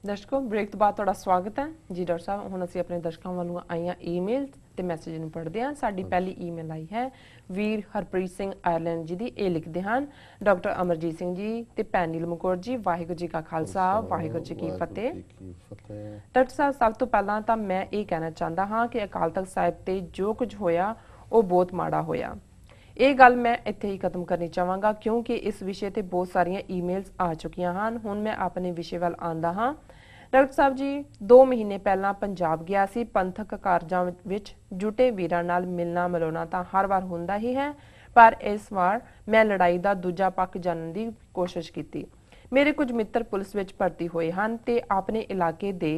दर्शकों ब्रेक तो बाद तुहाडा स्वागत है जी डॉक्टर साहब। हुण असीं अपने दर्शकों वालों आईयां ईमेल ते मैसेज नूं पढ़दे हां। साडी पहली ईमेल आई है वीर हरप्रीत सिंह आयरलैंड जी दी। ये लिखदे हन डॉक्टर अमरजीत सिंह जी ते भैन नीलम कौर जी, वाहिगुरू जी का खालसा वाहिगुरू जी की फतेह। डॉक्टर साहब सब तो पहलां तां मैं ये कहना चाहता हाँ कि अकाल तख्त साहिब ते जो कुछ होया वो बहुत माड़ा होया। ਇਹ ਗੱਲ मैं ਇੱਥੇ ही खत्म करनी चाहांगा क्योंकि इस विषय ते बहुत सारियां ईमेल्स आ चुकियां ਹਨ। ਹੁਣ मैं अपने विषय ਵੱਲ ਆਂਦਾ ਹਾਂ। ਡਾਕਟਰ ਸਾਹਿਬ ਜੀ 2 ਮਹੀਨੇ ਪਹਿਲਾਂ ਪੰਜਾਬ ਗਿਆ ਸੀ। ਪੰਥਕ ਕਾਰਜਾਂ ਵਿੱਚ ਜੁਟੇ ਵੀਰਾਂ ਨਾਲ ਮਿਲਣਾ ਮਿਲਾਉਣਾ ਤਾਂ ਹਰ ਵਾਰ ਹੁੰਦਾ ਹੀ ਹੈ, ਪਰ ਇਸ ਵਾਰ ਮੈਂ ਲੜਾਈ ਦਾ ਦੂਜਾ ਪੱਖ ਜਾਣਨ ਦੀ ਕੋਸ਼ਿਸ਼ ਕੀਤੀ। ਮੇਰੇ ਕੁਝ ਮਿੱਤਰ ਪੁਲਿਸ ਵਿੱਚ ਭਰਤੀ ਹੋਏ ਹਨ ਤੇ ਆਪਣੇ ਇਲਾਕੇ ਦੇ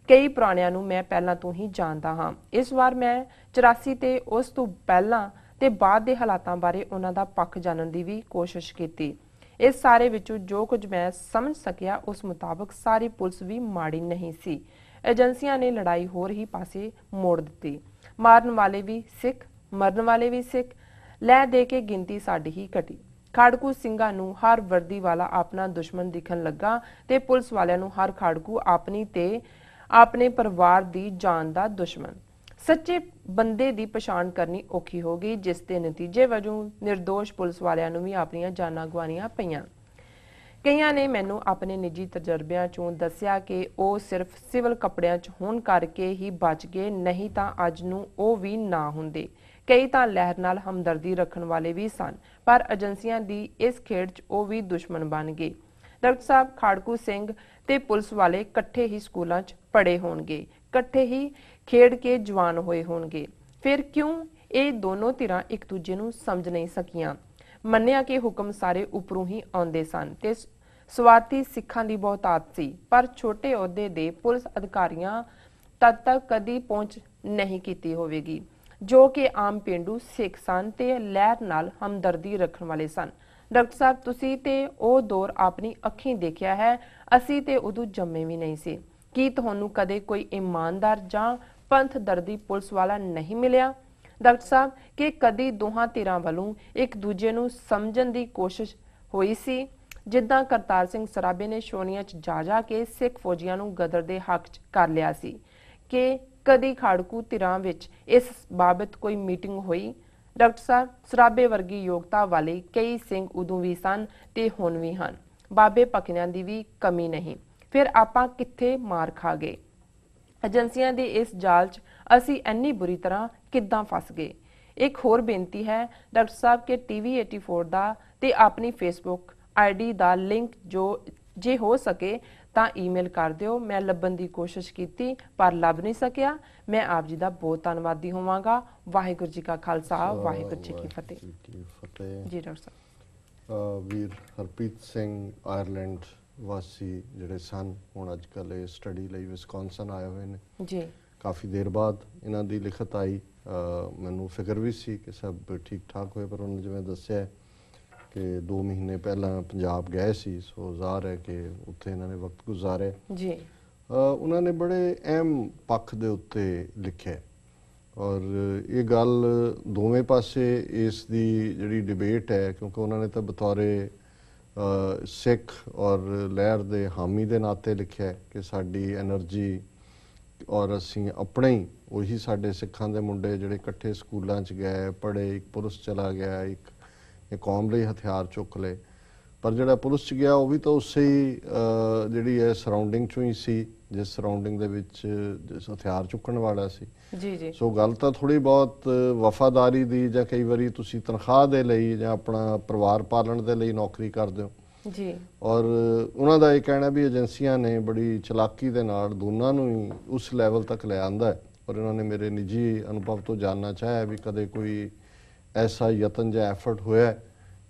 ਕਈ ਪੁਰਾਣਿਆਂ ਨੂੰ ਮੈਂ ਪਹਿਲਾਂ ਤੋਂ ਹੀ ਜਾਣਦਾ ਹਾਂ। ਇਸ ਵਾਰ ਮੈਂ 84 ਤੇ ਉਸ ਤੋਂ ਪਹਿਲਾਂ ਤੇ ਬਾਅਦ ਦੇ ਹਾਲਾਤਾਂ ਬਾਰੇ ਉਹਨਾਂ ਦਾ ਪੱਖ ਜਾਣਨ ਦੀ ਵੀ ਕੋਸ਼ਿਸ਼ ਕੀਤੀ। ਇਸ ਸਾਰੇ ਵਿੱਚੋਂ ਜੋ ਕੁਝ ਮੈਂ ਸਮਝ ਸਕਿਆ ਉਸ ਮੁਤਾਬਕ ਸਾਰੀ ਪੁਲਿਸ ਵੀ ਮਾੜੀ ਨਹੀਂ ਸੀ। ਏਜੰਸੀਆਂ ਨੇ ਲੜਾਈ ਹੋਰ ਹੀ ਪਾਸੇ ਮੋੜ ਦਿੱਤੀ। ਮਾਰਨ ਵਾਲੇ ਵੀ ਸਿੱਖ, ਮਰਨ ਵਾਲੇ ਵੀ ਸਿੱਖ, ਲੈ ਦੇ ਕੇ ਗਿਣਤੀ ਸਾਡੀ ਹੀ ਘਟੀ। ਖਾੜਕੂ ਸਿੰਘਾਂ ਨੂੰ ਹਰ ਵਰਦੀ ਵਾਲਾ ਆਪਣਾ ਦੁਸ਼ਮਣ ਦਿਖਣ ਲੱਗਾ ਤੇ ਪੁਲਿਸ ਵਾਲਿਆਂ ਨੂੰ ਹਰ ਖਾੜਕੂ ਆਪਣੀ ਤੇ ਆਪਣੇ ਪਰਿਵਾਰ ਦੀ ਜਾਨ ਦਾ ਦੁਸ਼ਮਣ। ਸੱਚੇ ਬੰਦੇ ਦੀ ਪਛਾਣ ਕਰਨੀ ਔਖੀ ਹੋ ਗਈ, ਜਿਸ ਦੇ ਨਤੀਜੇ ਵਜੋਂ ਨਿਰਦੋਸ਼ ਪੁਲਿਸ ਵਾਲਿਆਂ ਨੂੰ ਵੀ ਆਪਣੀਆਂ ਜਾਨਾਂ ਗਵਾਉਣੀਆਂ ਪਈਆਂ। ਕਈਆਂ ਨੇ ਮੈਨੂੰ ਆਪਣੇ ਨਿੱਜੀ ਤਜਰਬਿਆਂ ਚੋਂ ਦੱਸਿਆ ਕਿ ਉਹ ਸਿਰਫ ਸਿਵਲ ਕੱਪੜਿਆਂ 'ਚ ਹੋਣ ਕਰਕੇ ਹੀ ਬਚ ਗਏ, ਨਹੀਂ ਤਾਂ ਅੱਜ ਨੂੰ ਉਹ ਵੀ ਨਾ ਹੁੰਦੇ। ਕਈ ਤਾਂ ਲਹਿਰ ਨਾਲ ਹਮਦਰਦੀ ਰੱਖਣ ਵਾਲੇ ਵੀ ਸਨ, ਪਰ ਏਜੰਸੀਆਂ ਦੀ ਇਸ ਖੇਡ 'ਚ ਉਹ ਵੀ ਦੁਸ਼ਮਣ ਬਣ ਗਏ। ਡਾਕਟਰ ਸਾਹਿਬ, ਖਾੜਕੂ ਸਿੰਘ ਤੇ ਪੁਲਿਸ ਵਾਲੇ ਇਕੱਠੇ ਹੀ ਸਕੂਲਾਂ 'ਚ ਪੜ੍ਹੇ ਹੋਣਗੇ, ਇਕੱਠੇ ਹੀ ਖੇਡ ਕੇ ਜਵਾਨ ਹੋਏ ਹੋਣਗੇ, ਫਿਰ ਕਿਉਂ ਇਹ ਦੋਨੋਂ ਧਿਰਾਂ ਇੱਕ ਦੂਜੇ ਨੂੰ ਸਮਝ ਨਹੀਂ ਸਕੀਆਂ। ਮੰਨਿਆ ਕਿ ਹੁਕਮ ਸਾਰੇ ਉੱਪਰੋਂ ਹੀ ਆਉਂਦੇ ਸਨ ਤੇ ਸਵਾਰਥੀ ਸਿੱਖਾਂ ਦੀ ਬਹੁਤਾਤ ਸੀ, ਪਰ ਛੋਟੇ ਅਹੁਦੇ ਦੇ ਪੁਲਿਸ ਅਧਿਕਾਰੀਆਂ ਤਦ ਤੱਕ ਕਦੀ ਪਹੁੰਚ ਨਹੀਂ ਕੀਤੀ ਹੋਵੇਗੀ ਜੋ ਕਿ ਆਮ ਪੇਂਡੂ ਸਿੱਖ ਸਨ ਤੇ ਲਹਿਰ ਨਾਲ ਹਮਦਰਦੀ ਰੱਖਣ ਵਾਲੇ ਸਨ। ਡਾਕਟਰ ਸਾਹਿਬ, ਤੁਸੀਂ ਤੇ ਉਹ ਦੌਰ ਆਪਣੀ ਅੱਖੀਂ ਦੇਖਿਆ ਹੈ, ਅਸੀਂ ਤੇ ਉਦੋਂ ਜੰਮੇ ਵੀ ਨਹੀਂ ਸੀ। ਕੀ ਤੁਹਾਨੂੰ ਕਦੇ ਕੋਈ ਇਮਾਨਦਾਰ ਜਾਂ ਪੰਥ ਦਰਦੀ ਪੁਲਿਸ ਵਾਲਾ ਨਹੀਂ ਮਿਲਿਆ? ਡਾਕਟਰ ਸਾਹਿਬ, ਕਿ ਕਦੀ ਦੋਹਾਂ ਧਿਰਾਂ ਵੱਲੋਂ ਇੱਕ ਦੂਜੇ ਨੂੰ ਸਮਝਣ ਦੀ ਕੋਸ਼ਿਸ਼ ਹੋਈ ਸੀ, ਜਿੱਦਾਂ ਕਰਤਾਰ ਸਿੰਘ ਸਰਾਭੇ ਨੇ ਛਾਉਣੀਆਂ 'ਚ ਜਾ ਕੇ ਸਿੱਖ ਫੌਜੀਆਂ ਨੂੰ ਗਦਰ ਦੇ ਹੱਕ 'ਚ ਕਰ ਲਿਆ ਸੀ? ਕਿ ਕਦੀ ਖਾੜਕੂ ਧਿਰਾਂ ਵਿੱਚ ਇਸ ਬਾਬਤ ਕੋਈ ਮੀਟਿੰਗ ਹੋਈ? ਡਾਕਟਰ ਸਾਹਿਬ, ਸਰਾਭੇ ਵਰਗੀ ਯੋਗਤਾ ਵਾਲੇ ਕਈ ਸਿੰਘ ਉਦੋਂ ਵੀ ਸਨ ਤੇ ਹੁਣ ਵੀ ਹਨ। ਬਾਬੇ ਪਕਨਿਆਂ ਦੀ ਵੀ ਕਮੀ ਨਹੀਂ। ਫਿਰ ਆਪਾਂ ਕਿੱਥੇ ਮਾਰ ਖਾ ਗਏ? ਏਜੰਸੀਆਂ ਦੇ ਇਸ ਜਾਲ 'ਚ ਅਸੀਂ ਇੰਨੀ ਬੁਰੀ ਤਰ੍ਹਾਂ ਕਿੱਦਾਂ ਫਸ ਗਏ? ਇੱਕ ਹੋਰ ਬੇਨਤੀ ਹੈ ਡਾਕਟਰ ਸਾਹਿਬ ਕਿ TV 84 ਦਾ ਤੇ ਆਪਣੀ ਫੇਸਬੁੱਕ ID ਦਾ ਲਿੰਕ ਜੇ ਹੋ ਸਕੇ ਤਾਂ ਈਮੇਲ ਕਰ ਦਿਓ। ਮੈਂ ਲੱਭਣ ਦੀ ਕੋਸ਼ਿਸ਼ ਕੀਤੀ ਪਰ ਲੱਭ ਨਹੀਂ ਸਕਿਆ। ਮੈਂ ਆਪ ਜੀ ਦਾ ਬਹੁਤ ਧੰਨਵਾਦੀ ਹੋਵਾਂਗਾ। ਵਾਹਿਗੁਰੂ ਜੀ ਕਾ ਖਾਲਸਾ ਵਾਹਿਗੁਰੂ ਜੀ ਕੀ ਫਤਿਹ। ਜੀ ਡਾਕਟਰ ਸਾਹਿਬ। ਵੀਰ ਹਰਪ੍ਰੀਤ ਸਿੰਘ ਆਇਰਲੈਂਡ ਵਾਸੀ ਜਿਹੜੇ ਸਨ, ਹੁਣ ਅੱਜ ਕੱਲ੍ਹ ਇਹ ਸਟੱਡੀ ਲਈ ਵਿਸਕੌਨਸਨ ਆਏ ਹੋਏ ਨੇ ਜੀ। ਕਾਫੀ ਦੇਰ ਬਾਅਦ ਇਹਨਾਂ ਦੀ ਲਿਖਤ ਆਈ। ਮੈਨੂੰ ਫਿਕਰ ਵੀ ਸੀ ਕਿ ਸਭ ਠੀਕ ਠਾਕ ਹੋਏ, ਪਰ ਉਹਨੇ ਜਿਵੇਂ ਦੱਸਿਆ ਕਿ 2 ਮਹੀਨੇ ਪਹਿਲਾਂ ਪੰਜਾਬ ਗਏ ਸੀ, ਸੋ ਜ਼ਾਹਰ ਹੈ ਕਿ ਉੱਥੇ ਇਹਨਾਂ ਨੇ ਵਕਤ ਗੁਜ਼ਾਰਿਆ ਜੀ। ਉਹਨਾਂ ਨੇ ਬੜੇ ਅਹਿਮ ਪੱਖ ਦੇ ਉੱਤੇ ਲਿਖਿਆ ਔਰ ਇਹ ਗੱਲ ਦੋਵੇਂ ਪਾਸੇ ਇਸ ਦੀ ਜਿਹੜੀ ਡਿਬੇਟ ਹੈ, ਕਿਉਂਕਿ ਉਹਨਾਂ ਨੇ ਤਾਂ ਬਤੌਰੇ ਸਿੱਖ ਔਰ ਲਹਿਰ ਦੇ ਹਾਮੀ ਦੇ ਨਾਤੇ ਲਿਖਿਆ ਕਿ ਸਾਡੀ ਐਨਰਜੀ ਔਰ ਅਸੀਂ ਆਪਣੇ ਹੀ ਉਹੀ ਸਾਡੇ ਸਿੱਖਾਂ ਦੇ ਮੁੰਡੇ ਜਿਹੜੇ ਇਕੱਠੇ ਸਕੂਲਾਂ 'ਚ ਗਏ, ਪੜ੍ਹੇ, ਇੱਕ ਪੁਲਿਸ ਚਲਾ ਗਿਆ, ਇੱਕ ਕੌਮ ਲਈ ਹਥਿਆਰ ਚੁੱਕ ਲਏ, ਪਰ ਜਿਹੜਾ ਪੁਲਿਸ 'ਚ ਗਿਆ ਉਹ ਵੀ ਤਾਂ ਉਸੇ ਹੀ ਜਿਹੜੀ ਹੈ ਸਰਾਊਂਡਿੰਗ 'ਚੋਂ ਹੀ ਸੀ ਜਿਸ ਸਰਾਊਂਡਿੰਗ ਦੇ ਵਿੱਚ ਜਿਸ ਹਥਿਆਰ ਚੁੱਕਣ ਵਾਲਾ ਸੀ ਜੀ ਜੀ। ਸੋ ਗੱਲ ਤਾਂ ਥੋੜ੍ਹੀ ਬਹੁਤ ਵਫਾਦਾਰੀ ਦੀ, ਜਾਂ ਕਈ ਵਾਰੀ ਤੁਸੀਂ ਤਨਖਾਹ ਦੇ ਲਈ ਜਾਂ ਆਪਣਾ ਪਰਿਵਾਰ ਪਾਲਣ ਦੇ ਲਈ ਨੌਕਰੀ ਕਰਦੇ ਹੋ ਜੀ। ਔਰ ਉਹਨਾਂ ਦਾ ਇਹ ਕਹਿਣਾ ਵੀ ਏਜੰਸੀਆਂ ਨੇ ਬੜੀ ਚਲਾਕੀ ਦੇ ਨਾਲ ਦੋਨਾਂ ਨੂੰ ਹੀ ਉਸ ਲੈਵਲ ਤੱਕ ਲੈ ਆਂਦਾ ਹੈ। ਔਰ ਇਹਨਾਂ ਨੇ ਮੇਰੇ ਨਿੱਜੀ ਅਨੁਭਵ ਤੋਂ ਜਾਣਨਾ ਚਾਹਿਆ ਵੀ ਕਦੇ ਕੋਈ ਐਸਾ ਯਤਨ ਜਾਂ ਐਫਰਟ ਹੋਇਆ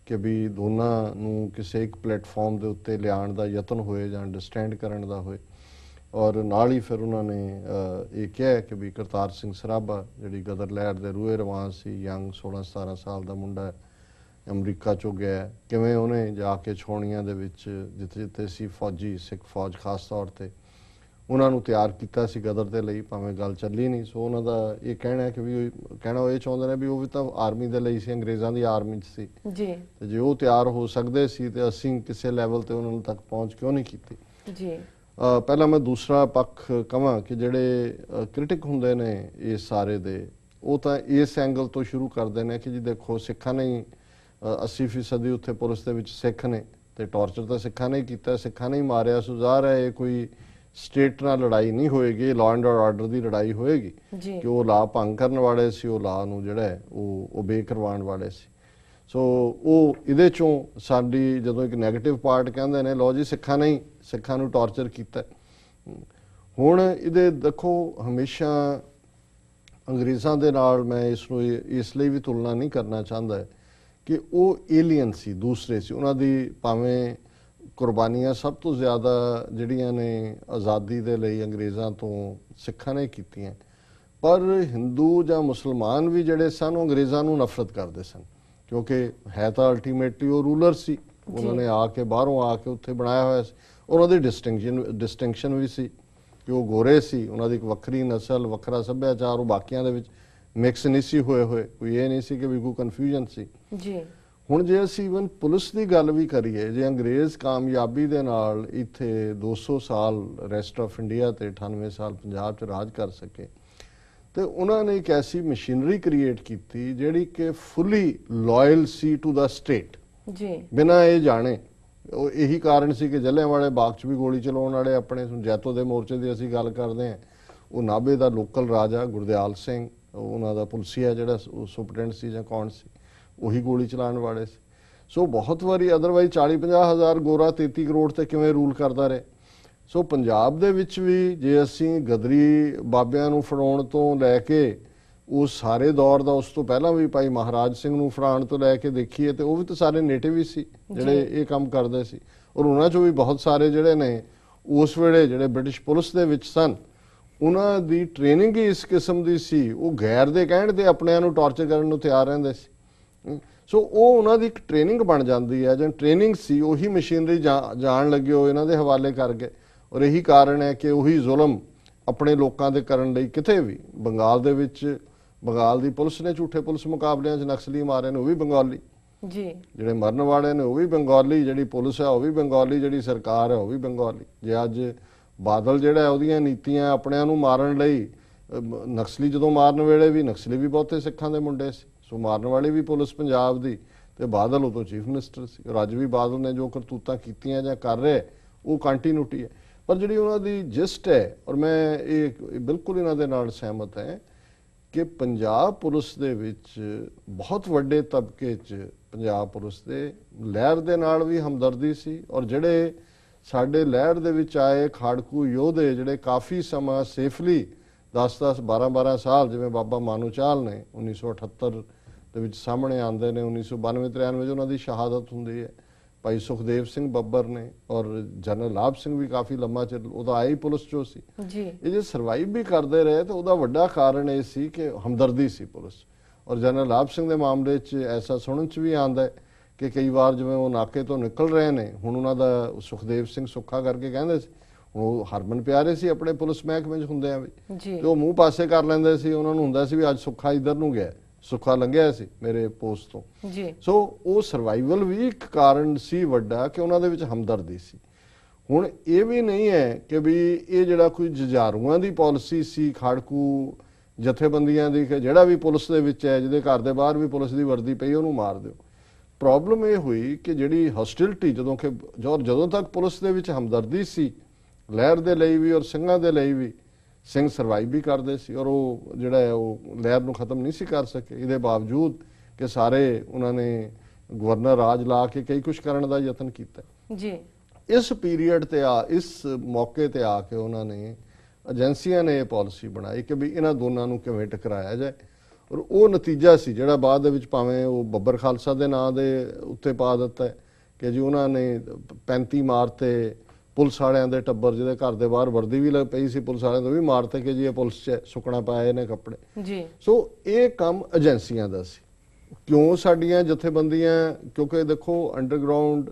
ਕਿ ਵੀ ਦੋਨਾਂ ਨੂੰ ਕਿਸੇ ਇੱਕ ਪਲੇਟਫਾਰਮ ਦੇ ਉੱਤੇ ਲਿਆਉਣ ਦਾ ਯਤਨ ਹੋਏ ਜਾਂ ਅੰਡਰਸਟੈਂਡ ਕਰਨ ਦਾ ਹੋਏ। ਔਰ ਨਾਲ ਹੀ ਫਿਰ ਉਹਨਾਂ ਨੇ ਇਹ ਕਿਹਾ ਕਿ ਵੀ ਕਰਤਾਰ ਸਿੰਘ ਸਰਾਭਾ ਜਿਹੜੀ ਗਦਰ ਲਹਿਰ ਦੇ ਰੂਹੇ ਰਵਾਨ ਸੀ, ਯੰਗ 16-17 ਸਾਲ ਦਾ ਮੁੰਡਾ ਅਮਰੀਕਾ 'ਚੋਂ ਗਿਆ, ਕਿਵੇਂ ਉਹਨੇ ਜਾ ਕੇ ਛਾਉਣੀਆਂ ਦੇ ਵਿੱਚ ਜਿੱਥੇ ਜਿੱਥੇ ਸੀ ਫੌਜੀ ਸਿੱਖ ਫੌਜ ਖਾਸ ਤੌਰ 'ਤੇ ਉਹਨਾਂ ਨੂੰ ਤਿਆਰ ਕੀਤਾ ਸੀ ਗਦਰ ਦੇ ਲਈ, ਭਾਵੇਂ ਗੱਲ ਚੱਲੀ ਨਹੀਂ। ਸੋ ਉਹਨਾਂ ਦਾ ਇਹ ਕਹਿਣਾ ਹੈ ਕਿ ਵੀ ਕਹਿਣਾ ਉਹ ਇਹ ਚਾਹੁੰਦੇ ਨੇ ਵੀ ਉਹ ਵੀ ਤਾਂ ਆਰਮੀ ਦੇ ਲਈ ਸੀ, ਅੰਗਰੇਜ਼ਾਂ ਦੀ ਆਰਮੀ 'ਚ ਸੀ ਜੀ, ਤੇ ਜੇ ਉਹ ਤਿਆਰ ਹੋ ਸਕਦੇ ਸੀ ਤੇ ਅਸੀਂ ਕਿਸੇ ਲੈਵਲ ਤੇ ਉਹਨਾਂ ਤੱਕ ਪਹੁੰਚ ਕਿਉਂ ਨਹੀਂ ਕੀਤੀ ਜੀ। ਪਹਿਲਾਂ ਮੈਂ ਦੂਸਰਾ ਪੱਖ ਕਹਾਂ ਕਿ ਜਿਹੜੇ ਕ੍ਰਿਟਿਕ ਹੁੰਦੇ ਨੇ ਇਸ ਸਾਰੇ ਦੇ, ਉਹ ਤਾਂ ਇਸ ਐਂਗਲ ਤੋਂ ਸ਼ੁਰੂ ਕਰਦੇ ਨੇ ਕਿ ਜੀ ਦੇਖੋ ਸਿੱਖਾਂ ਨੇ 80% ਉੱਥੇ ਪੁਲਿਸ ਦੇ ਵਿੱਚ ਸਿੱਖ ਨੇ ਤੇ ਟੌਰਚਰ ਤਾਂ ਸਿੱਖਾਂ ਨੇ ਕੀਤਾ, ਸਿੱਖਾਂ ਨੇ ਹੀ ਮਾਰਿਆ। ਸੋ ਜ਼ਾਹਰ ਹੈ ਇਹ ਕੋਈ ਸਟੇਟ ਨਾਲ ਲੜਾਈ ਨਹੀਂ ਹੋਏਗੀ, ਲਾਅ ਐਂਡ ਆਰਡਰ ਦੀ ਲੜਾਈ ਹੋਏਗੀ ਕਿ ਉਹ ਲਾਅ ਭੰਗ ਕਰਨ ਵਾਲੇ ਸੀ, ਉਹ ਲਾਅ ਨੂੰ ਜਿਹੜਾ ਹੈ ਉਹ ਓਬੇ ਕਰਵਾਉਣ ਵਾਲੇ ਸੀ। ਸੋ ਉਹ ਇਹਦੇ ਚੋਂ ਸਾਡੀ ਜਦੋਂ ਇੱਕ ਨੈਗੇਟਿਵ ਪਾਰਟ ਕਹਿੰਦੇ ਨੇ ਲਓ ਜੀ ਸਿੱਖਾਂ ਨੇ ਹੀ ਸਿੱਖਾਂ ਨੂੰ ਟੌਰਚਰ ਕੀਤਾ। ਹੁਣ ਇਹਦੇ ਦੇਖੋ ਹਮੇਸ਼ਾ ਅੰਗਰੇਜ਼ਾਂ ਦੇ ਨਾਲ ਮੈਂ ਇਸ ਨੂੰ ਇਸ ਲਈ ਵੀ ਤੁਲਨਾ ਨਹੀਂ ਕਰਨਾ ਚਾਹੁੰਦਾ ਕਿ ਉਹ ਏਲੀਅਨ ਸੀ, ਦੂਸਰੇ ਸੀ। ਉਹਨਾਂ ਦੀ ਭਾਵੇਂ ਕੁਰਬਾਨੀਆਂ ਸਭ ਤੋਂ ਜ਼ਿਆਦਾ ਜਿਹੜੀਆਂ ਨੇ ਆਜ਼ਾਦੀ ਦੇ ਲਈ ਅੰਗਰੇਜ਼ਾਂ ਤੋਂ ਸਿੱਖਾਂ ਨੇ ਕੀਤੀਆਂ, ਪਰ ਹਿੰਦੂ ਜਾਂ ਮੁਸਲਮਾਨ ਵੀ ਜਿਹੜੇ ਸਨ ਉਹ ਅੰਗਰੇਜ਼ਾਂ ਨੂੰ ਨਫ਼ਰਤ ਕਰਦੇ ਸਨ, ਕਿਉਂਕਿ ਹੈ ਤਾਂ ਅਲਟੀਮੇਟਲੀ ਉਹ ਰੂਲਰ ਸੀ। ਉਹਨਾਂ ਨੇ ਆ ਕੇ ਬਾਹਰੋਂ ਆ ਕੇ ਉੱਥੇ ਬਣਾਇਆ ਹੋਇਆ ਸੀ। ਉਹਨਾਂ ਦੀ ਡਿਸਟਿੰਕਸ਼ਨ ਵੀ ਸੀ ਕਿ ਉਹ ਗੋਰੇ ਸੀ, ਉਹਨਾਂ ਦੀ ਇੱਕ ਵੱਖਰੀ ਨਸਲ, ਵੱਖਰਾ ਸੱਭਿਆਚਾਰ, ਉਹ ਬਾਕੀਆਂ ਦੇ ਵਿੱਚ ਮਿਕਸ ਨਹੀਂ ਸੀ ਹੋਏ। ਕੋਈ ਇਹ ਨਹੀਂ ਸੀ ਕਿ ਵੀ ਕੋਈ ਕਨਫਿਊਜ਼ਨ ਸੀ ਜੀ। ਹੁਣ ਜੇ ਅਸੀਂ ਇਵਨ ਪੁਲਿਸ ਦੀ ਗੱਲ ਵੀ ਕਰੀਏ, ਜੇ ਅੰਗਰੇਜ਼ ਕਾਮਯਾਬੀ ਦੇ ਨਾਲ ਇੱਥੇ 200 ਸਾਲ ਰੈਸਟ ਆਫ ਇੰਡੀਆ ਤੇ 98 ਸਾਲ ਪੰਜਾਬ 'ਚ ਰਾਜ ਕਰ ਸਕੇ, ਤੇ ਉਹਨਾਂ ਨੇ ਇੱਕ ਐਸੀ ਮਸ਼ੀਨਰੀ ਕ੍ਰੀਏਟ ਕੀਤੀ ਜਿਹੜੀ ਕਿ ਫੁੱਲੀ ਲਾਇਲ ਸੀ ਟੂ ਦਾ ਸਟੇਟ ਜੀ, ਬਿਨਾਂ ਇਹ ਜਾਣੇ। ਉਹ ਇਹੀ ਕਾਰਨ ਸੀ ਕਿ ਜਲਿਆਂਵਾਲੇ ਬਾਗ 'ਚ ਵੀ ਗੋਲੀ ਚਲਾਉਣ ਵਾਲੇ ਆਪਣੇ ਜੈਤੋ ਦੇ ਮੋਰਚੇ ਦੀ ਅਸੀਂ ਗੱਲ ਕਰਦੇ ਹਾਂ, ਉਹ ਨਾਭੇ ਦਾ ਲੋਕਲ ਰਾਜਾ ਗੁਰਦਿਆਲ ਸਿੰਘ, ਉਹਨਾਂ ਦਾ ਪੁਲਸੀਆ ਜਿਹੜਾ ਸੁਪਰਡੈਂਟ ਸੀ ਜਾਂ ਕੌਣ ਸੀ, ਉਹੀ ਗੋਲੀ ਚਲਾਉਣ ਵਾਲੇ ਸੀ। ਸੋ ਬਹੁਤ ਵਾਰੀ ਅਦਰਵਾਈਜ਼ 40-50 ਹਜ਼ਾਰ ਗੋਰਾ 33 ਕਰੋੜ ਤੇ ਕਿਵੇਂ ਰੂਲ ਕਰਦਾ ਰਹੇ। ਸੋ ਪੰਜਾਬ ਦੇ ਵਿੱਚ ਵੀ ਜੇ ਅਸੀਂ ਗਦਰੀ ਬਾਬਿਆਂ ਨੂੰ ਫੜਾਉਣ ਤੋਂ ਲੈ ਕੇ ਉਹ ਸਾਰੇ ਦੌਰ ਦਾ, ਉਸ ਤੋਂ ਪਹਿਲਾਂ ਵੀ ਭਾਈ ਮਹਾਰਾਜ ਸਿੰਘ ਨੂੰ ਫੜਾਉਣ ਤੋਂ ਲੈ ਕੇ ਦੇਖੀਏ ਤੇ ਉਹ ਵੀ ਤਾਂ ਸਾਰੇ ਨੇਟਿਵ ਹੀ ਸੀ ਜਿਹੜੇ ਇਹ ਕੰਮ ਕਰਦੇ ਸੀ। ਔਰ ਉਹਨਾਂ 'ਚੋਂ ਵੀ ਬਹੁਤ ਸਾਰੇ ਜਿਹੜੇ ਨੇ ਉਸ ਵੇਲੇ ਜਿਹੜੇ ਬ੍ਰਿਟਿਸ਼ ਪੁਲਿਸ ਦੇ ਵਿੱਚ ਸਨ, ਉਹਨਾਂ ਦੀ ਟ੍ਰੇਨਿੰਗ ਹੀ ਇਸ ਕਿਸਮ ਦੀ ਸੀ, ਉਹ ਗੈਰ ਦੇ ਕਹਿਣ ਤੇ ਆਪਣਿਆਂ ਨੂੰ ਟਾਰਚਰ ਕਰਨ ਨੂੰ ਤਿਆਰ ਰਹਿੰਦੇ ਸੀ। ਸੋ ਉਹ ਉਹਨਾਂ ਦੀ ਇੱਕ ਟ੍ਰੇਨਿੰਗ ਬਣ ਜਾਂਦੀ ਹੈ, ਜਾਂ ਟ੍ਰੇਨਿੰਗ ਸੀ, ਉਹੀ ਮਸ਼ੀਨਰੀ ਜਾਣ ਲੱਗੇ ਉਹ ਇਹਨਾਂ ਦੇ ਹਵਾਲੇ ਕਰ ਗਏ। ਔਰ ਇਹੀ ਕਾਰਨ ਹੈ ਕਿ ਉਹੀ ਜ਼ੁਲਮ ਆਪਣੇ ਲੋਕਾਂ ਦੇ ਕਰਨ ਲਈ ਕਿਤੇ ਵੀ, ਬੰਗਾਲ ਦੇ ਵਿੱਚ ਬੰਗਾਲ ਦੀ ਪੁਲਿਸ ਨੇ ਝੂਠੇ ਪੁਲਿਸ ਮੁਕਾਬਲਿਆਂ 'ਚ ਨਕਸਲੀ ਮਾਰੇ ਨੇ, ਉਹ ਵੀ ਬੰਗਾਲੀ ਜੀ, ਜਿਹੜੇ ਮਰਨ ਵਾਲੇ ਨੇ ਉਹ ਵੀ ਬੰਗਾਲੀ, ਜਿਹੜੀ ਪੁਲਿਸ ਹੈ ਉਹ ਵੀ ਬੰਗਾਲੀ, ਜਿਹੜੀ ਸਰਕਾਰ ਹੈ ਉਹ ਵੀ ਬੰਗਾਲੀ। ਜੇ ਅੱਜ ਬਾਦਲ ਜਿਹੜਾ ਉਹਦੀਆਂ ਨੀਤੀਆਂ ਆਪਣਿਆਂ ਨੂੰ ਮਾਰਨ ਲਈ, ਨਕਸਲੀ ਜਦੋਂ ਮਾਰਨ ਵੇਲੇ ਵੀ ਨਕਸਲੀ ਵੀ ਬਹੁਤੇ ਸਿੱਖਾਂ ਦੇ ਮੁੰਡੇ ਸੀ, ਸੋ ਮਾਰਨ ਵਾਲੀ ਵੀ ਪੁਲਿਸ ਪੰਜਾਬ ਦੀ, ਤੇ ਬਾਦਲ ਉਦੋਂ ਚੀਫ ਮਿਨਿਸਟਰ ਸੀ। ਔਰ ਅੱਜ ਵੀ ਬਾਦਲ ਨੇ ਜੋ ਕਰਤੂਤਾਂ ਕੀਤੀਆਂ ਜਾਂ ਕਰ ਰਹੇ ਉਹ ਕੰਟੀਨਿਊਟੀ ਹੈ। ਪਰ ਜਿਹੜੀ ਉਹਨਾਂ ਦੀ ਜਿਸਟ ਹੈ, ਔਰ ਮੈਂ ਇਹ ਬਿਲਕੁਲ ਇਹਨਾਂ ਦੇ ਨਾਲ ਸਹਿਮਤ ਹੈ ਕਿ ਪੰਜਾਬ ਪੁਲਿਸ ਦੇ ਵਿੱਚ ਬਹੁਤ ਵੱਡੇ ਤਬਕੇ 'ਚ ਪੰਜਾਬ ਪੁਲਿਸ ਦੇ ਲਹਿਰ ਦੇ ਨਾਲ ਵੀ ਹਮਦਰਦੀ ਸੀ। ਔਰ ਜਿਹੜੇ ਸਾਡੇ ਲਹਿਰ ਦੇ ਵਿੱਚ ਆਏ ਖਾੜਕੂ ਯੋਧੇ ਜਿਹੜੇ ਕਾਫੀ ਸਮਾਂ ਸੇਫਲੀ 10-10, 12-12 ਸਾਲ, ਜਿਵੇਂ ਬਾਬਾ ਮਾਨੂ ਚਾਲ ਨੇ 1978 ਦੇ ਵਿੱਚ ਸਾਹਮਣੇ ਆਉਂਦੇ ਨੇ, 1992-93 'ਚ ਉਹਨਾਂ ਦੀ ਸ਼ਹਾਦਤ ਹੁੰਦੀ ਹੈ। ਭਾਈ ਸੁਖਦੇਵ ਸਿੰਘ ਬੱਬਰ ਨੇ ਔਰ ਜਨਰਲ ਲਾਭ ਸਿੰਘ ਵੀ ਕਾਫੀ ਲੰਮਾ ਚਿਰ ਉਹਦਾ ਆਈ ਪੁਲਿਸ 'ਚੋਂ ਸੀ ਜੀ। ਇਹ ਜੇ ਸਰਵਾਈਵ ਵੀ ਕਰਦੇ ਰਹੇ ਤਾਂ ਉਹਦਾ ਵੱਡਾ ਕਾਰਨ ਇਹ ਸੀ ਕਿ ਹਮਦਰਦੀ ਸੀ ਪੁਲਿਸ। ਔਰ ਜਨਰਲ ਲਾਭ ਸਿੰਘ ਦੇ ਮਾਮਲੇ 'ਚ ਐਸਾ ਸੁਣਨ 'ਚ ਵੀ ਆਉਂਦਾ ਕਿ ਕਈ ਵਾਰ ਜਿਵੇਂ ਉਹ ਨਾਕੇ ਤੋਂ ਨਿਕਲ ਰਹੇ ਨੇ, ਹੁਣ ਉਹਨਾਂ ਦਾ ਸੁਖਦੇਵ ਸਿੰਘ ਸੁੱਖਾ ਕਰਕੇ ਕਹਿੰਦੇ ਸੀ, ਉਹ ਹਰਮਨ ਪਿਆਰੇ ਸੀ ਆਪਣੇ ਪੁਲਿਸ ਮਹਿਕਮੇ 'ਚ ਹੁੰਦੇ ਆ ਵੀ, ਤੇ ਉਹ ਮੂੰਹ ਪਾਸੇ ਕਰ ਲੈਂਦੇ ਸੀ। ਉਹਨਾਂ ਨੂੰ ਹੁੰਦਾ ਸੀ ਵੀ ਅੱਜ ਸੁੱਖਾ ਇੱਧਰ ਨੂੰ ਗਿਆ, ਸੁੱਖਾ ਲੰਘਿਆ ਸੀ ਮੇਰੇ ਪੋਸਟ ਤੋਂ ਜੀ। ਸੋ ਉਹ ਸਰਵਾਈਵਲ ਵੀ ਇੱਕ ਕਾਰਨ ਸੀ ਵੱਡਾ ਕਿ ਉਹਨਾਂ ਦੇ ਵਿੱਚ ਹਮਦਰਦੀ ਸੀ। ਹੁਣ ਇਹ ਵੀ ਨਹੀਂ ਹੈ ਕਿ ਵੀ ਇਹ ਜਿਹੜਾ ਕੋਈ ਜੁਝਾਰੂਆਂ ਦੀ ਪਾਲਿਸੀ ਸੀ, ਖਾੜਕੂ ਜਥੇਬੰਦੀਆਂ ਦੀ, ਕਿ ਜਿਹੜਾ ਵੀ ਪੁਲਿਸ ਦੇ ਵਿੱਚ ਹੈ, ਜਿਹਦੇ ਘਰ ਦੇ ਬਾਹਰ ਵੀ ਪੁਲਿਸ ਦੀ ਵਰਦੀ ਪਈ ਉਹਨੂੰ ਮਾਰ ਦਿਓ। ਪ੍ਰੋਬਲਮ ਇਹ ਹੋਈ ਕਿ ਜਿਹੜੀ ਹੌਸਟਿਲਿਟੀ ਜਦੋਂ ਤੱਕ ਪੁਲਿਸ ਦੇ ਵਿੱਚ ਹਮਦਰਦੀ ਸੀ ਲਹਿਰ ਦੇ ਲਈ ਵੀ ਔਰ ਸਿੰਘਾਂ ਦੇ ਲਈ ਵੀ, ਸਿੰਘ ਸਰਵਾਈਵ ਵੀ ਕਰਦੇ ਸੀ ਔਰ ਉਹ ਜਿਹੜਾ ਹੈ ਉਹ ਲਹਿਰ ਨੂੰ ਖਤਮ ਨਹੀਂ ਸੀ ਕਰ ਸਕੇ। ਇਹਦੇ ਬਾਵਜੂਦ ਕਿ ਸਾਰੇ ਉਹਨਾਂ ਨੇ ਗਵਰਨਰ ਰਾਜ ਲਾ ਕੇ ਕਈ ਕੁਝ ਕਰਨ ਦਾ ਯਤਨ ਕੀਤਾ ਜੀ। ਇਸ ਪੀਰੀਅਡ ਤੇ ਇਸ ਮੌਕੇ ਤੇ ਆ ਕੇ ਉਹਨਾਂ ਨੇ ਏਜੰਸੀਆਂ ਨੇ ਇਹ ਪਾਲਿਸੀ ਬਣਾਈ ਕਿ ਵੀ ਇਹਨਾਂ ਦੋਨਾਂ ਨੂੰ ਕਿਵੇਂ ਟਕਰਾਇਆ ਜਾਏ। ਔਰ ਉਹ ਨਤੀਜਾ ਸੀ ਜਿਹੜਾ ਬਾਅਦ ਦੇ ਵਿੱਚ ਭਾਵੇਂ ਉਹ ਬੱਬਰ ਖਾਲਸਾ ਦੇ ਨਾਂ ਦੇ ਉੱਤੇ ਪਾ ਦਿੱਤਾ ਕਿ ਜੀ ਉਹਨਾਂ ਨੇ 35 ਮਾਰਤੇ ਪੁਲਿਸ ਵਾਲਿਆਂ ਦੇ ਟੱਬਰ, ਜਿਹਦੇ ਘਰ ਦੇ ਬਾਹਰ ਵਰਦੀ ਵੀ ਪਈ ਸੀ ਪੁਲਿਸ ਵਾਲਿਆਂ ਤੋਂ, ਵੀ ਮਾਰਤੇ ਕਿ ਜੀ ਇਹ ਪੁਲਿਸ 'ਚ ਸੁੱਕਣਾ ਪਾਏ ਨੇ ਕੱਪੜੇ ਜੀ। ਸੋ ਇਹ ਕੰਮ ਏਜੰਸੀਆਂ ਦਾ ਸੀ। ਕਿਉਂ ਸਾਡੀਆਂ ਜਥੇਬੰਦੀਆਂ, ਕਿਉਂਕਿ ਦੇਖੋ ਅੰਡਰਗਰਾਉਂਡ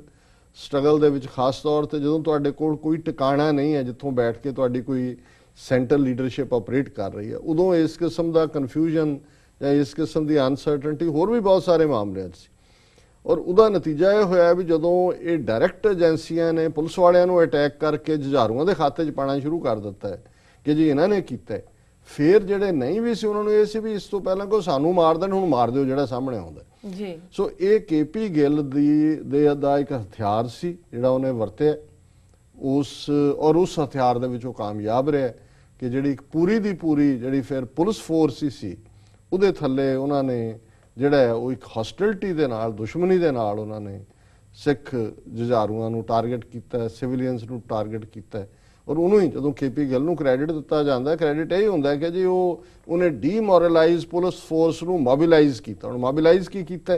ਸਟਰਗਲ ਦੇ ਵਿੱਚ ਖਾਸ ਤੌਰ ਤੇ ਜਦੋਂ ਤੁਹਾਡੇ ਕੋਲ ਕੋਈ ਟਿਕਾਣਾ ਨਹੀਂ ਹੈ ਜਿੱਥੋਂ ਬੈਠ ਕੇ ਤੁਹਾਡੀ ਕੋਈ ਸੈਂਟਰਲ ਲੀਡਰਸ਼ਿਪ ਆਪਰੇਟ ਕਰ ਰਹੀ ਹੈ, ਉਦੋਂ ਇਸ ਕਿਸਮ ਦਾ ਕਨਫਿਊਜ਼ਨ ਜਾਂ ਇਸ ਕਿਸਮ ਦੀ ਅਨਸਰਟਨਟੀ ਹੋਰ ਵੀ ਬਹੁਤ ਸਾਰੇ ਮਾਮਲਿਆਂ 'ਚ ਸੀ। ਔਰ ਉਹਦਾ ਨਤੀਜਾ ਇਹ ਹੋਇਆ ਵੀ ਜਦੋਂ ਇਹ ਡਾਇਰੈਕਟ ਏਜੰਸੀਆਂ ਨੇ ਪੁਲਿਸ ਵਾਲਿਆਂ ਨੂੰ ਅਟੈਕ ਕਰਕੇ ਜੁਝਾਰੂਆਂ ਦੇ ਖਾਤੇ 'ਚ ਪਾਣਾ ਸ਼ੁਰੂ ਕਰ ਦਿੱਤਾ ਹੈ ਕਿ ਜੀ ਇਹਨਾਂ ਨੇ ਕੀਤਾ ਹੈ, ਫਿਰ ਜਿਹੜੇ ਨਹੀਂ ਵੀ ਸੀ ਉਹਨਾਂ ਨੂੰ ਇਹ ਸੀ ਵੀ ਇਸ ਤੋਂ ਪਹਿਲਾਂ ਕੋਈ ਸਾਨੂੰ ਮਾਰ ਦੇਣ, ਹੁਣ ਮਾਰ ਦਿਓ ਜਿਹੜਾ ਸਾਹਮਣੇ ਆਉਂਦਾ ਜੀ। ਸੋ ਇਹ KP ਗਿੱਲ ਦਾ ਇੱਕ ਹਥਿਆਰ ਸੀ ਜਿਹੜਾ ਉਹਨੇ ਵਰਤਿਆ ਉਸ ਹਥਿਆਰ ਦੇ ਵਿੱਚ ਉਹ ਕਾਮਯਾਬ ਰਿਹਾ ਕਿ ਜਿਹੜੀ ਇੱਕ ਪੂਰੀ ਦੀ ਪੂਰੀ ਜਿਹੜੀ ਫਿਰ ਪੁਲਿਸ ਫੋਰਸ ਸੀ ਉਹਦੇ ਥੱਲੇ ਉਹਨਾਂ ਨੇ ਜਿਹੜਾ ਉਹ ਇੱਕ ਹੌਸਟਿਲਿਟੀ ਦੇ ਨਾਲ, ਦੁਸ਼ਮਣੀ ਦੇ ਨਾਲ ਉਹਨਾਂ ਨੇ ਸਿੱਖ ਜੁਝਾਰੂਆਂ ਨੂੰ ਟਾਰਗੇਟ ਕੀਤਾ, ਸਿਵਿਲੀਅਨਸ ਨੂੰ ਟਾਰਗੇਟ ਕੀਤਾ। ਔਰ ਉਹਨੂੰ ਹੀ ਜਦੋਂ KP ਗਿੱਲ ਨੂੰ ਕ੍ਰੈਡਿਟ ਦਿੱਤਾ ਜਾਂਦਾ, ਕ੍ਰੈਡਿਟ ਇਹ ਹੁੰਦਾ ਕਿ ਜੀ ਉਹਨੇ ਡੀਮੋਰਲਾਈਜ਼ ਪੁਲਿਸ ਫੋਰਸ ਨੂੰ ਮੋਬਿਲਾਈਜ਼ ਕੀਤਾ। ਹੁਣ ਮੋਬਿਲਾਈਜ਼ ਕੀ ਕੀਤਾ,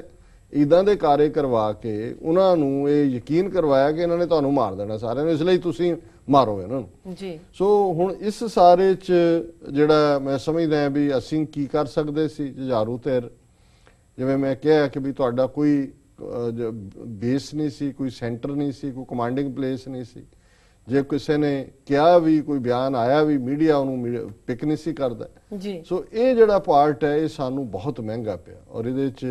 ਇਦਾਂ ਦੇ ਕਾਰੇ ਕਰਵਾ ਕੇ ਉਹਨਾਂ ਨੂੰ ਇਹ ਯਕੀਨ ਕਰਵਾਇਆ ਕਿ ਇਹਨਾਂ ਨੇ ਤੁਹਾਨੂੰ ਮਾਰ ਦੇਣਾ ਸਾਰਿਆਂ ਨੂੰ, ਇਸ ਲਈ ਤੁਸੀਂ ਮਾਰੋ ਇਹਨਾਂ ਨੂੰ ਜੀ। ਸੋ ਹੁਣ ਇਸ ਸਾਰੇ 'ਚ ਜਿਹੜਾ ਮੈਂ ਸਮਝਦਾ ਵੀ ਅਸੀਂ ਕੀ ਕਰ ਸਕਦੇ ਸੀ, ਜੁਝਾਰੂ ਧਿਰ ਜਿਵੇਂ ਮੈਂ ਕਿਹਾ ਕਿ ਵੀ ਤੁਹਾਡਾ ਕੋਈ ਬੇਸ ਨਹੀਂ ਸੀ, ਕੋਈ ਸੈਂਟਰ ਨਹੀਂ ਸੀ, ਕੋਈ ਕਮਾਂਡਿੰਗ ਪਲੇਸ ਨਹੀਂ ਸੀ। ਜੇ ਕਿਸੇ ਨੇ ਕਿਹਾ ਵੀ ਕੋਈ ਬਿਆਨ ਆਇਆ ਵੀ ਮੀਡੀਆ ਉਹਨੂੰ ਪਿਕ ਨਹੀਂ ਸੀ ਕਰਦਾ ਜੀ। ਸੋ ਇਹ ਜਿਹੜਾ ਪਾਰਟ ਹੈ ਇਹ ਸਾਨੂੰ ਬਹੁਤ ਮਹਿੰਗਾ ਪਿਆ। ਔਰ ਇਹਦੇ 'ਚ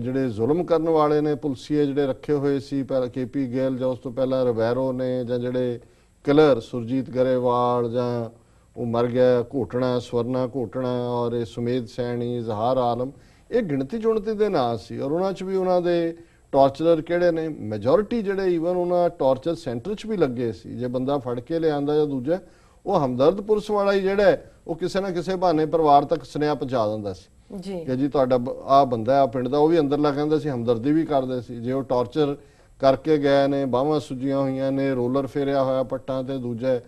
ਜਿਹੜੇ ਜ਼ੁਲਮ ਕਰਨ ਵਾਲੇ ਨੇ ਪੁਲਸੀਏ ਜਿਹੜੇ ਰੱਖੇ ਹੋਏ ਸੀ, ਪਹਿਲਾਂ KP ਗਿੱਲ ਜਾਂ ਉਸ ਤੋਂ ਪਹਿਲਾਂ ਰਵੈਰੋ ਨੇ, ਜਾਂ ਜਿਹੜੇ ਕਿਲਰ ਸੁਰਜੀਤ ਗਰੇਵਾਲ ਜਾਂ ਉਹ ਮਰ ਗਿਆ ਘੋਟਣਾ, ਸਵਰਨਾ ਘੋਟਣਾ, ਔਰ ਇਹ ਸੁਮੇਧ ਸੈਣੀ, ਇਜ਼ਹਾਰ ਆਲਮ, ਇਹ ਗਿਣਤੀ ਚੁਣਤੀ ਦੇ ਨਾਂ ਸੀ। ਔਰ ਉਹਨਾਂ 'ਚ ਵੀ ਉਹਨਾਂ ਦੇ ਟਾਰਚਰਰ ਕਿਹੜੇ ਨੇ, ਮੈਜੋਰਿਟੀ ਜਿਹੜੇ ਈਵਨ ਉਹਨਾਂ ਟਾਰਚਰ ਸੈਂਟਰ 'ਚ ਵੀ ਲੱਗੇ ਸੀ। ਜੇ ਬੰਦਾ ਫੜ ਕੇ ਲਿਆਂਦਾ ਜਾਂ ਦੂਜਾ, ਉਹ ਹਮਦਰਦ ਪੁਲਿਸ ਵਾਲਾ ਹੀ ਜਿਹੜਾ ਉਹ ਕਿਸੇ ਨਾ ਕਿਸੇ ਬਹਾਨੇ ਪਰਿਵਾਰ ਤੱਕ ਸੁਨੇਹਾ ਪਹੁੰਚਾ ਦਿੰਦਾ ਸੀ ਜੀ ਕਿ ਜੀ ਤੁਹਾਡਾ ਆ ਬੰਦਾ ਆ ਪਿੰਡ ਦਾ, ਉਹ ਵੀ ਅੰਦਰ ਲੱਗ ਜਾਂਦਾ ਸੀ, ਹਮਦਰਦੀ ਵੀ ਕਰਦੇ ਸੀ। ਜੇ ਉਹ ਟਾਰਚਰ ਕਰਕੇ ਗਏ ਨੇ, ਬਾਹਾਂ ਸੁੱਜੀਆਂ ਹੋਈਆਂ ਨੇ, ਰੋਲਰ ਫੇਰਿਆ ਹੋਇਆ ਪੱਟਾਂ ਤੇ, ਦੂਜਾ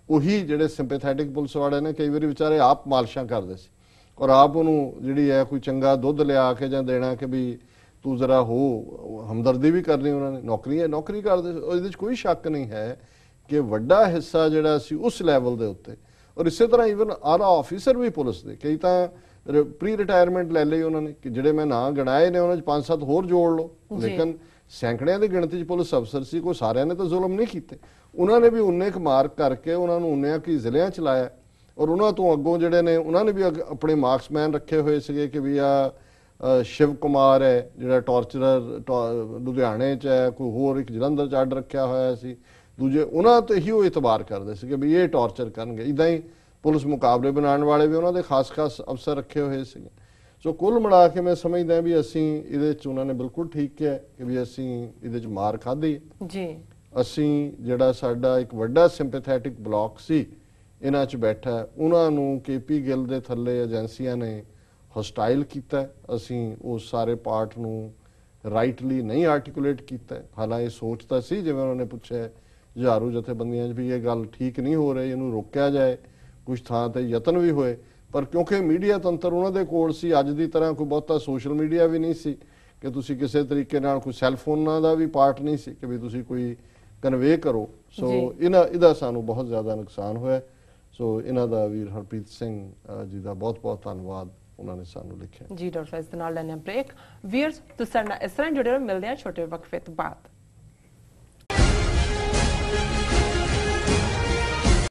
ਉਹੀ ਜਿਹੜੇ ਸਿੰਪੈਥੈਟਿਕ ਪੁਲਿਸ ਵਾਲੇ ਨੇ ਕਈ ਵਾਰੀ ਵਿਚਾਰੇ ਆਪ ਮਾਲਸ਼ਾਂ ਕਰਦੇ ਸੀ ਔਰ ਆਪ ਉਹਨੂੰ ਜਿਹੜੀ ਹੈ ਕੋਈ ਚੰਗਾ ਦੁੱਧ ਲਿਆ ਕੇ ਜਾਂ ਦੇਣਾ ਕਿ ਵੀ ਤੂੰ ਜ਼ਰਾ ਹੋ, ਹਮਦਰਦੀ ਵੀ ਕਰਨੀ ਉਹਨਾਂ ਨੇ, ਨੌਕਰੀ ਕਰਦੇ ਸੀ। ਇਹਦੇ 'ਚ ਕੋਈ ਸ਼ੱਕ ਨਹੀਂ ਹੈ ਕਿ ਵੱਡਾ ਹਿੱਸਾ ਜਿਹੜਾ ਸੀ ਉਸ ਲੈਵਲ ਦੇ ਉੱਤੇ। ਔਰ ਇਸੇ ਤਰ੍ਹਾਂ ਈਵਨ ਆਲਾ ਆਫੀਸਰ ਵੀ ਪੁਲਿਸ ਦੇ ਕਈ ਤਾਂ ਪ੍ਰੀ ਰਿਟਾਇਰਮੈਂਟ ਲੈ ਲਈ ਉਹਨਾਂ ਨੇ, ਕਿ ਜਿਹੜੇ ਮੈਂ ਨਾਂ ਗਿਣਾਏ ਨੇ ਉਹਨਾਂ 'ਚ 5-7 ਹੋਰ ਜੋੜ ਲਓ, ਲੇਕਿਨ ਸੈਂਕੜਿਆਂ ਦੀ ਗਿਣਤੀ 'ਚ ਪੁਲਿਸ ਅਫਸਰ ਸੀ। ਕੋਈ ਸਾਰਿਆਂ ਨੇ ਤਾਂ ਜ਼ੁਲਮ ਨਹੀਂ ਕੀਤੇ, ਉਹਨਾਂ ਨੇ ਵੀ ਉਨੇ ਕੁ ਮਾਰਕ ਕਰਕੇ ਉਹਨਾਂ ਨੂੰ ਉਨਿਆਂ ਕੀ ਜ਼ਿਲ੍ਹਿਆਂ 'ਚ ਲਾਇਆ। ਔਰ ਉਹਨਾਂ ਤੋਂ ਅੱਗੋਂ ਜਿਹੜੇ ਨੇ ਉਹਨਾਂ ਨੇ ਵੀ ਆਪਣੇ ਮਾਰਕਸਮੈਨ ਰੱਖੇ ਹੋਏ ਸੀਗੇ ਕਿ ਵੀ ਆ ਸ਼ਿਵ ਕੁਮਾਰ ਹੈ ਜਿਹੜਾ ਟਾਰਚਰਰ ਲੁਧਿਆਣੇ 'ਚ ਹੈ, ਕੋਈ ਹੋਰ ਇੱਕ ਜਲੰਧਰ 'ਚ ਅੱਡ ਰੱਖਿਆ ਹੋਇਆ ਸੀ, ਦੂਜੇ ਉਹਨਾਂ ਤੇ ਹੀ ਉਹ ਇਤਬਾਰ ਕਰਦੇ ਸੀ ਕਿ ਵੀ ਇਹ ਟਾਰਚਰ ਕਰਨਗੇ। ਇੱਦਾਂ ਹੀ ਪੁਲਿਸ ਮੁਕਾਬਲੇ ਬਣਾਉਣ ਵਾਲੇ ਵੀ ਉਹਨਾਂ ਦੇ ਖਾਸ ਅਫਸਰ ਰੱਖੇ ਹੋਏ ਸੀਗੇ। ਸੋ ਕੁੱਲ ਮਿਲਾ ਕੇ ਮੈਂ ਸਮਝਦਾ ਵੀ ਅਸੀਂ ਇਹਦੇ 'ਚ ਉਹਨਾਂ ਨੇ ਬਿਲਕੁਲ ਠੀਕ ਕਿਹਾ ਕਿ ਵੀ ਅਸੀਂ ਇਹਦੇ 'ਚ ਮਾਰ ਖਾਧੀ ਜੀ। ਅਸੀਂ ਜਿਹੜਾ ਸਾਡਾ ਇੱਕ ਵੱਡਾ ਸਿੰਪੈਥੈਟਿਕ ਬਲਾਕ ਸੀ ਇਹਨਾਂ 'ਚ ਬੈਠਾ, ਉਹਨਾਂ ਨੂੰ KP ਗਿੱਲ ਦੇ ਥੱਲੇ ਏਜੰਸੀਆਂ ਨੇ ਹੌਸਟਾਈਲ ਕੀਤਾ। ਅਸੀਂ ਉਸ ਸਾਰੇ ਪਾਰਟ ਨੂੰ ਰਾਈਟਲੀ ਨਹੀਂ ਆਰਟੀਕੂਲੇਟ ਕੀਤਾ। ਹਾਲਾਂਕਿ ਇਹ ਸੋਚਦਾ ਸੀ, ਜਿਵੇਂ ਉਹਨਾਂ ਨੇ ਪੁੱਛਿਆ ਜੁਝਾਰੂ ਜਥੇਬੰਦੀਆਂ 'ਚ, ਵੀ ਇਹ ਗੱਲ ਠੀਕ ਨਹੀਂ ਹੋ ਰਹੀ, ਇਹਨੂੰ ਰੋਕਿਆ ਜਾਏ। ਕੁਝ ਥਾਂ ਤੇ ਯਤਨ ਵੀ ਹੋਏ, ਪਰ ਕਿਉਂਕਿ ਮੀਡੀਆ ਤੰਤਰ ਉਹਨਾਂ ਦੇ ਕੋਲ ਸੀ, ਅੱਜ ਦੀ ਤਰ੍ਹਾਂ ਕੋਈ ਬਹੁਤਾ ਸੋਸ਼ਲ ਮੀਡੀਆ ਵੀ ਨਹੀਂ ਸੀ ਕਿ ਤੁਸੀਂ ਕਿਸੇ ਤਰੀਕੇ ਨਾਲ, ਕੋਈ ਸੈੱਲਫੋਨਾਂ ਦਾ ਵੀ ਪਾਰਟ ਨਹੀਂ ਸੀ ਕਿ ਵੀ ਤੁਸੀਂ ਕੋਈ ਕਨਵੇ ਕਰੋ। ਸੋ ਇਹਦਾ ਸਾਨੂੰ ਬਹੁਤ ਜ਼ਿਆਦਾ ਨੁਕਸਾਨ ਹੋਇਆ। ਸੋ ਇਹਨਾਂ ਦਾ ਵੀਰ ਹਰਪ੍ਰੀਤ ਸਿੰਘ ਜੀ ਦਾ ਬਹੁਤ ਬਹੁਤ ਧੰਨਵਾਦ, ਉਹਨਾਂ ਨੇ ਸਾਨੂੰ ਲਿਖਿਆ। ਜੀ ਡਾਕਟਰ ਸਾਹਿਬ, ਇਸ ਦੇ ਨਾਲ ਲੈਣੇ ਬ੍ਰੇਕ। ਵੀਅਰਸ ਤੁਸੀਂ ਸਾਡੇ ਨਾਲ ਇਸ ਤਰ੍ਹਾਂ ਜੁੜੇ ਰਹੋ, ਮਿਲਦੇ ਹਾਂ ਛੋਟੇ ਵਕਫੇ ਤੋਂ ਬਾਅਦ।